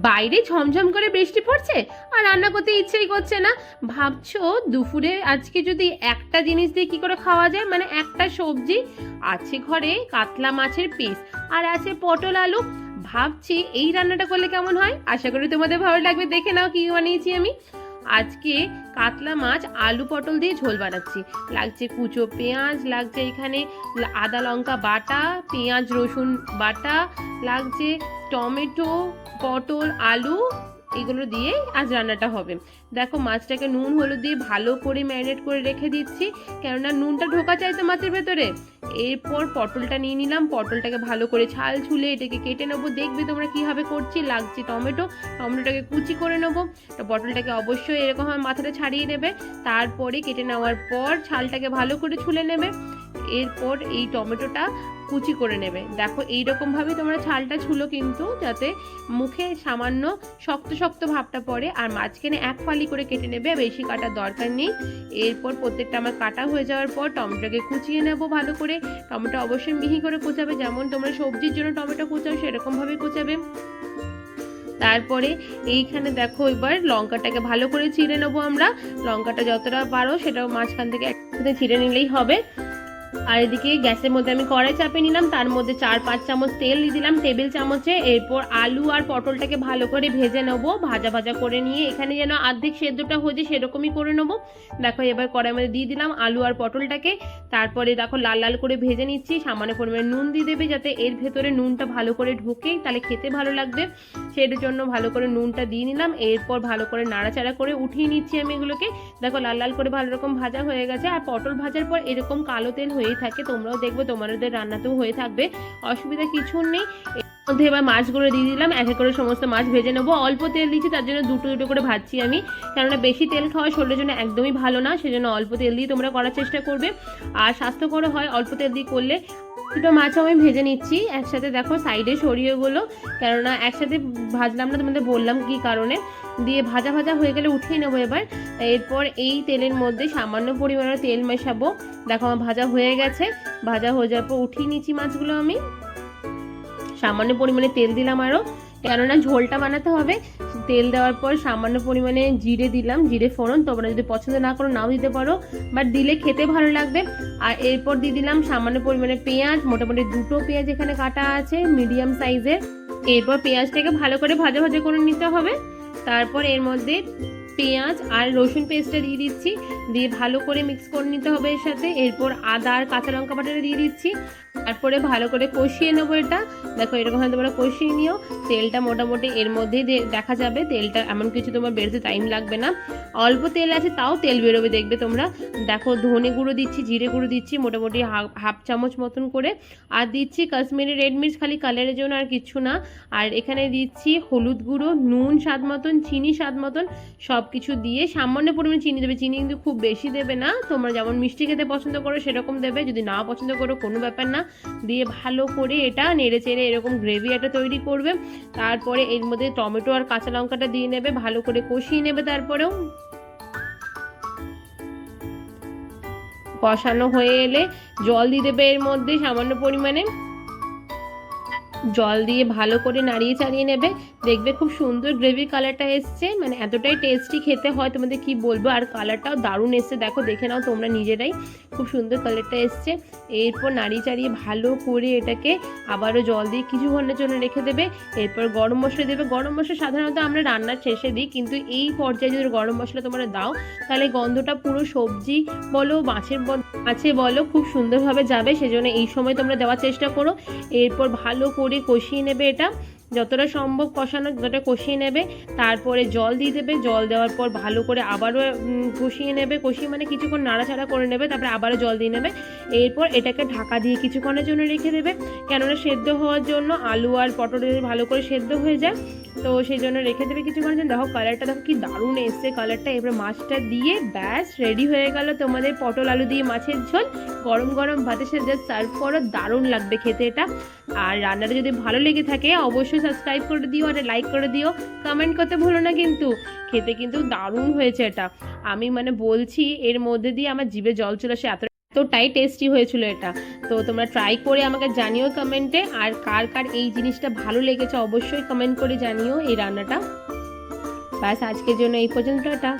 বাইরে ঝমঝম করে বৃষ্টি পড়ছে আর রান্না করতে ইচ্ছেই করছে না। ভাবছো দুপুরে আজকে যদি একটা জিনিস দিয়ে কি করে খাওয়া যায়, মানে একটা সবজি আছে ঘরে, কাতলা মাছের পিস আর আছে পটল আলু। ভাবছি এই রান্নাটা করলে কেমন হয়। আশা করি তোমাদের ভালো লাগবে। দেখে নাও কি বানিয়েছি আমি। আজকে কাতলা মাছ আলু পটল দিয়ে ঝোল বানাচ্ছি। লাগছে কুচো পেঁয়াজ, লাগছে এখানে আদা লঙ্কা বাটা, পেঁয়াজ রসুন বাটা, লাগছে টমেটো, পটল আলু, এগুলো দিয়ে আজ রান্নাটা হবে। দেখো মাছটাকে নুন হলুদ দিয়ে ভালো করে ম্যারিনেট করে রেখে দিচ্ছি, কেননা নুনটা ঢোকা চাই তো মাছের ভেতরে। এরপর পটলটা নিয়ে নিলাম, পটলটাকে ভালো করে ছাল ছুলে এটাকে কেটে নেবো। দেখবে তোমরা কীভাবে করছি। লাগছে টমেটো, টমেটোটাকে কুচি করে নেবো। তো পটলটাকে অবশ্যই এরকমভাবে মাথাটা ছাড়িয়ে নেবে। তারপরে কেটে নেওয়ার পর ছালটাকে ভালো করে ছুলে নেবে। এরপর এই টমেটোটা কুচি করে নেবে। দেখো এইরকমভাবে তোমরা ছালটা ছুলো, কিন্তু যাতে মুখে সামান্য শক্ত শক্ত ভাবটা পড়ে। আর মাঝখানে এক ফালি করে কেটে নেবে, বেশি কাটার দরকার নেই। এরপর প্রত্যেকটা আমার কাটা হয়ে যাওয়ার পর টমেটোকে কুচিয়ে নেব ভালো করে। টমেটো অবশ্যই মিহি করে কুচাবে, যেমন তোমরা সবজির জন্য টমেটো কুচাও সেরকমভাবে কুচাবে। তারপরে এইখানে দেখো এবার লঙ্কাটাকে ভালো করে চিড়ে নেবো আমরা। লঙ্কাটা যতটা পারো সেটাও মাঝখান থেকে একসাথে চিড়ে নিলেই হবে। আর এদিকে গ্যাসের মধ্যে আমি কড়াই চাপিয়ে নিলাম, তার মধ্যে 4-5 চামচ তেল দিয়ে দিলাম টেবিল চামচে। এরপর আলু আর পটলটাকে ভালো করে ভেজে নেবো, ভাজা ভাজা করে নিয়ে এখানে যেন অর্ধেক সেদ্ধটা হয়ে যায় সেরকমই করে নেবো। দেখো এবার কড়াইয়ের মধ্যে দিয়ে দিলাম আলু আর পটলটাকে। তারপরে দেখো লাল লাল করে ভেজে নিচ্ছি। সামান্য পরিমাণে নুন দিয়ে দেবে, যাতে এর ভেতরে নুনটা ভালো করে ঢোকে, তাহলে খেতে ভালো লাগবে। সেটার জন্য ভালো করে নুনটা দিয়ে নিলাম। এরপর ভালো করে নাড়াচাড়া করে উঠিয়ে নিচ্ছি আমি এগুলোকে। দেখো লাল লাল করে ভালো রকম ভাজা হয়ে গেছে। আর পটল ভাজার পর এরকম কালো তেল হয়েই থাকে, তোমরাও দেখবে তোমাদের রান্নাতেও হয়ে থাকবে, অসুবিধা কিছু নেই। এর মধ্যে এবার মাছগুলো দিয়ে দিলাম, এক এক করে সমস্ত মাছ ভেজে নেবো। অল্প তেল দিচ্ছি, তার জন্য দুটো দুটো করে ভাজছি আমি, কেননা বেশি তেল খাওয়া শরীরের জন্য একদমই ভালো না। সেজন্য অল্প তেল দিয়ে তোমরা করার চেষ্টা করবে। আর স্বাস্থ্যকর হয় অল্প তেল দিয়ে করলে। দুটো মাছ আমি ভেজে নিচ্ছি একসাথে। দেখো সাইডে সরিয়েগুলো, কেননা একসাথে ভাজলাম না, তোমাদের বললাম কি কারণে। দিয়ে ভাজা ভাজা হয়ে গেলে উঠিয়ে নেবো এবার। এরপর এই তেলের মধ্যে সামান্য পরিমাণে তেল মেশাবো। দেখো আমার ভাজা হয়ে গেছে। ভাজা হয়ে যাওয়ার পর উঠিয়ে নিচ্ছি মাছগুলো আমি। সামান্য পরিমাণে তেল দিলাম আরও, কেননা ঝোলটা বানাতে হবে। তেল দেওয়ার পর সামান্য পরিমাণে জিরে দিলাম, জিরে ফোড়ন। তোমরা যদি পছন্দ না করো নাও দিতে পারো, বাট দিলে খেতে ভালো লাগবে। আর এরপর দিয়ে দিলাম সামান্য পরিমাণে পেঁয়াজ, মোটামুটি দুটো পেঁয়াজ এখানে কাটা আছে মিডিয়াম সাইজের। এরপর পেঁয়াজটাকে ভালো করে ভাজা ভাজা করে নিতে হবে। তারপর এর মধ্যে পেঁয়াজ আর রসুন পেস্টটা দিয়ে দিচ্ছি, দিয়ে ভালো করে মিক্স করে নিতে হবে এর সাথে। এরপর আদা আর কাঁচা লঙ্কা বাটাটা দিয়ে দিচ্ছি। তারপরে ভালো করে কষিয়ে নেবো এটা। দেখো এরকম হয়তো তোমরা কষিয়ে নিও। তেলটা মোটামুটি এর মধ্যেই দেখা যাবে, তেলটা এমন কিছু তোমার বেরোতে টাইম লাগবে না। অল্প তেল আছে তাও তেল বেরোবে দেখবে তোমরা। দেখো ধনে গুঁড়ো দিচ্ছি, জিরে গুঁড়ো দিচ্ছি মোটামুটি হাফ চামচ মতন করে। আর দিচ্ছি কাশ্মীরি রেড মির্চ, খালি কালারের জন্য, আর কিছু না। আর এখানে দিচ্ছি হলুদ গুঁড়ো, নুন স্বাদ মতন, চিনি স্বাদ মতন, সব কিছু দিয়ে সামান্য পরিমাণে চিনি দেবে। চিনি কিন্তু খুব বেশি দেবে না, তোমরা যেমন মিষ্টি খেতে পছন্দ করো সেরকম দেবে, যদি না পছন্দ করো কোনো ব্যাপার না। দিয়ে ভালো করে এটা নেড়ে চেড়ে এরকম গ্রেভি একটা তৈরি করবে। তারপরে এর মধ্যে টমেটো আর কাঁচা লঙ্কাটা দিয়ে নেবে, ভালো করে কষিয়ে নেবে। তারপরেও কষানো হয়ে এলে জল দিয়ে দেবে এর মধ্যে সামান্য পরিমাণে। জল দিয়ে ভালো করে নাড়িয়ে চাড়িয়ে নেবে। দেখবে খুব সুন্দর গ্রেভি কালারটা এসছে, মানে এতটাই টেস্টি খেতে হয় তোমাদের কি বলবো। আর কালারটাও দারুণ এসছে, দেখো দেখে নাও তোমরা নিজেরাই, খুব সুন্দর কালারটা এসছে। এরপর নাড়িয়ে চাড়িয়ে ভালো করে এটাকে আবারও জল দিয়ে কিছুক্ষণের জন্য রেখে দেবে। এরপর গরম মশলা দেবে। গরম মশলা সাধারণত আমরা রান্নার শেষে দিই, কিন্তু এই পর্যায়ে যদি গরম মশলা তোমরা দাও তাহলে গন্ধটা পুরো সবজি বলো মাছে বলো খুব সুন্দরভাবে যাবে, সেজন্য এই সময় তোমরা দেওয়ার চেষ্টা করো। এরপর ভালো করে কষিয়ে নেবে এটা, যতটা সম্ভব কষানো যতটা কষিয়ে নেবে। তারপরে জল দিয়ে দেবে। জল দেওয়ার পর ভালো করে আবারও কষিয়ে নেবে। কষিয়ে মানে কিছুক্ষণ নাড়াচাড়া করে নেবে, তারপরে আবারও জল দিয়ে নেবে। এরপর এটাকে ঢাকা দিয়ে কিছুক্ষণের জন্য রেখে দেবে, কেননা সেদ্ধ হওয়ার জন্য আলু আর পটল ভালো করে সেদ্ধ হয়ে যায়, তো সেই জন্য রেখে দেবে কিছুক্ষণের জন্য। দেখো কালারটা দেখো কি দারুণ এসছে কালারটা। এবার মাছটা দিয়ে ব্যাস রেডি হয়ে গেল তোমাদের পটল আলু দিয়ে মাছের ঝোল। গরম গরম ভাতের সাথে জাস্ট সার্ভ করো, দারুণ লাগবে খেতে এটা। আর রান্নাটা যদি ভালো লেগে থাকে অবশ্যই সাবস্ক্রাইব করে দিও আর লাইক করে দিও, কমেন্ট করতে ভুলো না কিন্তু। খেতে কিন্তু দারুণ হয়েছে এটা, আমি মানে বলছি এর মধ্যে দিয়ে আমার জিভে জল চলে আসে, এত এতটাই টেস্টি হয়েছিল এটা। তো তোমরা ট্রাই করে আমাকে জানিও কমেন্টে, আর কার কার এই জিনিসটা ভালো লেগেছে অবশ্যই কমেন্ট করে জানিও এই রান্নাটা। ব্যাস আজকের জন্য এই পর্যন্ত, টাটা।